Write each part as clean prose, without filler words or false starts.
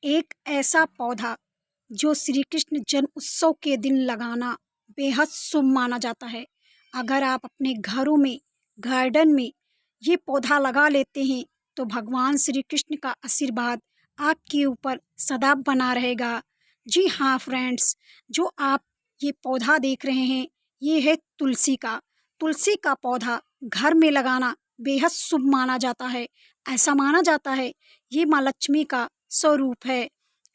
एक ऐसा पौधा जो श्री कृष्ण जन्म उत्सव के दिन लगाना बेहद शुभ माना जाता है। अगर आप अपने घरों में, गार्डन में ये पौधा लगा लेते हैं तो भगवान श्री कृष्ण का आशीर्वाद आपके ऊपर सदा बना रहेगा। जी हाँ फ्रेंड्स, जो आप ये पौधा देख रहे हैं ये है तुलसी का। तुलसी का पौधा घर में लगाना बेहद शुभ माना जाता है। ऐसा माना जाता है ये माँ लक्ष्मी का स्वरूप है।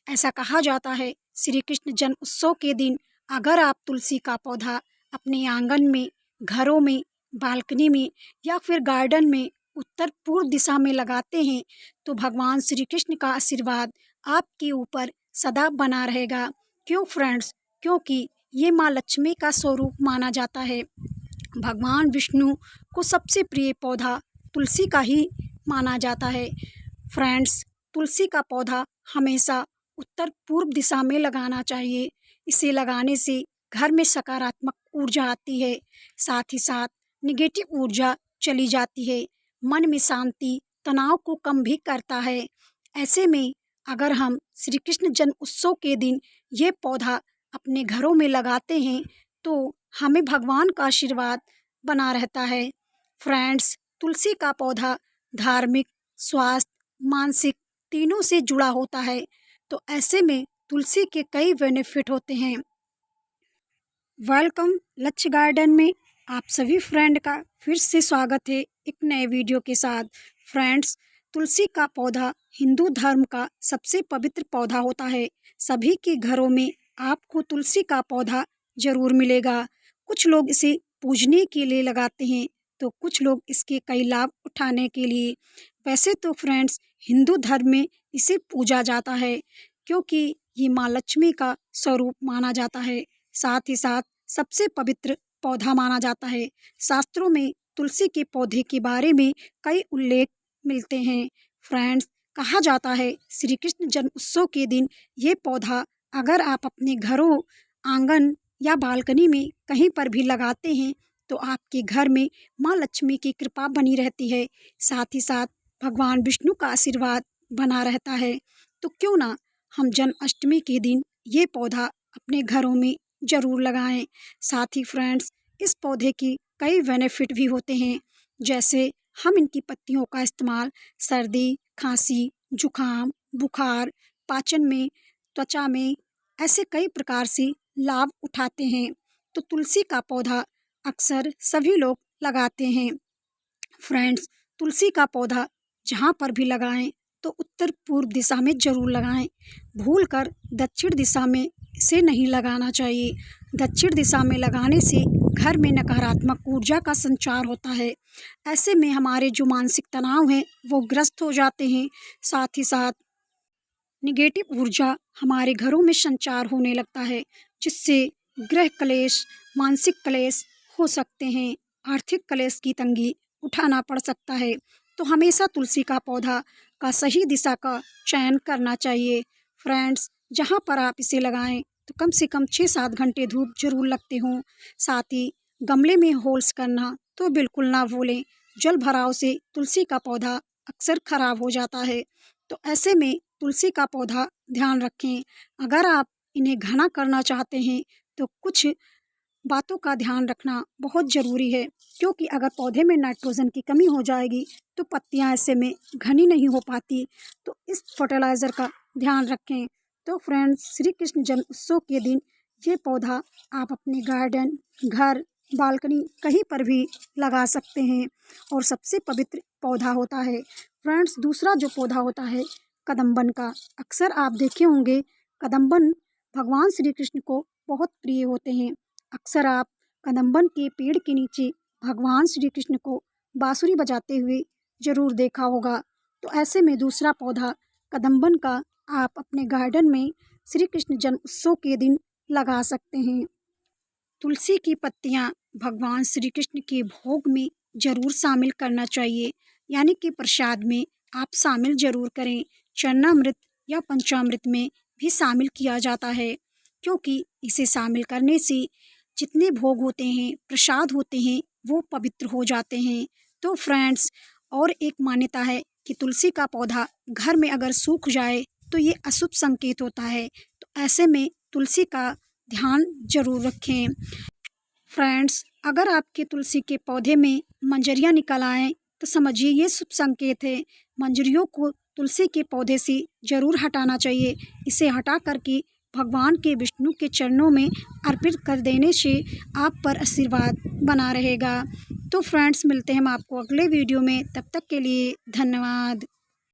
ऐसा कहा जाता है श्री कृष्ण जन्म उत्सव के दिन अगर आप तुलसी का पौधा अपने आंगन में, घरों में, बालकनी में या फिर गार्डन में उत्तर पूर्व दिशा में लगाते हैं तो भगवान श्री कृष्ण का आशीर्वाद आपके ऊपर सदा बना रहेगा। क्यों फ्रेंड्स? क्योंकि ये माँ लक्ष्मी का स्वरूप माना जाता है। भगवान विष्णु को सबसे प्रिय पौधा तुलसी का ही माना जाता है। फ्रेंड्स, तुलसी का पौधा हमेशा उत्तर पूर्व दिशा में लगाना चाहिए। इसे लगाने से घर में सकारात्मक ऊर्जा आती है, साथ ही साथ निगेटिव ऊर्जा चली जाती है। मन में शांति, तनाव को कम भी करता है। ऐसे में अगर हम श्री कृष्ण जन्म उत्सव के दिन ये पौधा अपने घरों में लगाते हैं तो हमें भगवान का आशीर्वाद बना रहता है। फ्रेंड्स, तुलसी का पौधा धार्मिक, स्वास्थ्य, मानसिक तीनों से जुड़ा होता है। तो ऐसे में तुलसी के कई बेनिफिट होते हैं। वेलकम लक्ष्य गार्डन में आप सभी फ्रेंड का फिर से स्वागत है एक नए वीडियो के साथ। फ्रेंड्स, तुलसी का पौधा हिंदू धर्म का सबसे पवित्र पौधा होता है। सभी के घरों में आपको तुलसी का पौधा जरूर मिलेगा। कुछ लोग इसे पूजने के लिए लगाते हैं तो कुछ लोग इसके कई लाभ उठाने के लिए। वैसे तो फ्रेंड्स, हिंदू धर्म में इसे पूजा जाता है क्योंकि ये माँ लक्ष्मी का स्वरूप माना जाता है। साथ ही साथ सबसे पवित्र पौधा माना जाता है। शास्त्रों में तुलसी के पौधे के बारे में कई उल्लेख मिलते हैं। फ्रेंड्स, कहा जाता है श्री कृष्ण जन्म उत्सव के दिन ये पौधा अगर आप अपने घरों, आंगन या बालकनी में कहीं पर भी लगाते हैं तो आपके घर में माँ लक्ष्मी की कृपा बनी रहती है। साथ ही साथ भगवान विष्णु का आशीर्वाद बना रहता है। तो क्यों ना हम जन्माष्टमी के दिन ये पौधा अपने घरों में ज़रूर लगाएं। साथ ही फ्रेंड्स, इस पौधे की कई बेनिफिट भी होते हैं, जैसे हम इनकी पत्तियों का इस्तेमाल सर्दी, खांसी, जुखाम, बुखार, पाचन में, त्वचा में ऐसे कई प्रकार से लाभ उठाते हैं। तो तुलसी का पौधा अक्सर सभी लोग लगाते हैं। फ्रेंड्स, तुलसी का पौधा जहाँ पर भी लगाएं तो उत्तर पूर्व दिशा में ज़रूर लगाएं। भूलकर दक्षिण दिशा में इसे नहीं लगाना चाहिए। दक्षिण दिशा में लगाने से घर में नकारात्मक ऊर्जा का संचार होता है। ऐसे में हमारे जो मानसिक तनाव हैं वो ग्रस्त हो जाते हैं। साथ ही साथ निगेटिव ऊर्जा हमारे घरों में संचार होने लगता है, जिससे गृह क्लेश, मानसिक क्लेश हो सकते हैं, आर्थिक क्लेश की तंगी उठाना पड़ सकता है। तो हमेशा तुलसी का पौधा का सही दिशा का चयन करना चाहिए। फ्रेंड्स, जहाँ पर आप इसे लगाएं तो कम से कम 6-7 घंटे धूप जरूर लगते हों। साथ ही गमले में होल्स करना तो बिल्कुल ना भूलें। जल भराव से तुलसी का पौधा अक्सर खराब हो जाता है। तो ऐसे में तुलसी का पौधा ध्यान रखें। अगर आप इन्हें घना करना चाहते हैं तो कुछ बातों का ध्यान रखना बहुत ज़रूरी है, क्योंकि अगर पौधे में नाइट्रोजन की कमी हो जाएगी तो पत्तियां ऐसे में घनी नहीं हो पाती। तो इस फर्टिलाइज़र का ध्यान रखें। तो फ्रेंड्स, श्री कृष्ण जन्म उत्सव के दिन ये पौधा आप अपने गार्डन, घर, बालकनी कहीं पर भी लगा सकते हैं और सबसे पवित्र पौधा होता है। फ्रेंड्स, दूसरा जो पौधा होता है कदम्बन का, अक्सर आप देखे होंगे कदम्बन भगवान श्री कृष्ण को बहुत प्रिय होते हैं। अक्सर आप कदम्बन के पेड़ के नीचे भगवान श्री कृष्ण को बांसुरी बजाते हुए जरूर देखा होगा। तो ऐसे में दूसरा पौधा कदम्बन का आप अपने गार्डन में श्री कृष्ण जन्म उत्सव के दिन लगा सकते हैं। तुलसी की पत्तियां भगवान श्री कृष्ण के भोग में जरूर शामिल करना चाहिए, यानी कि प्रसाद में आप शामिल जरूर करें। चरणामृत या पंचामृत में भी शामिल किया जाता है, क्योंकि इसे शामिल करने से जितने भोग होते हैं, प्रसाद होते हैं, वो पवित्र हो जाते हैं। तो फ्रेंड्स, और एक मान्यता है कि तुलसी का पौधा घर में अगर सूख जाए तो ये अशुभ संकेत होता है। तो ऐसे में तुलसी का ध्यान जरूर रखें। फ्रेंड्स, अगर आपके तुलसी के पौधे में मंजरियाँ निकल आएँ तो समझिए ये शुभ संकेत है। मंजरियों को तुलसी के पौधे से ज़रूर हटाना चाहिए। इसे हटा करके भगवान के विष्णु के चरणों में अर्पित कर देने से आप पर आशीर्वाद बना रहेगा। तो फ्रेंड्स, मिलते हैं हम आपको अगले वीडियो में। तब तक के लिए धन्यवाद।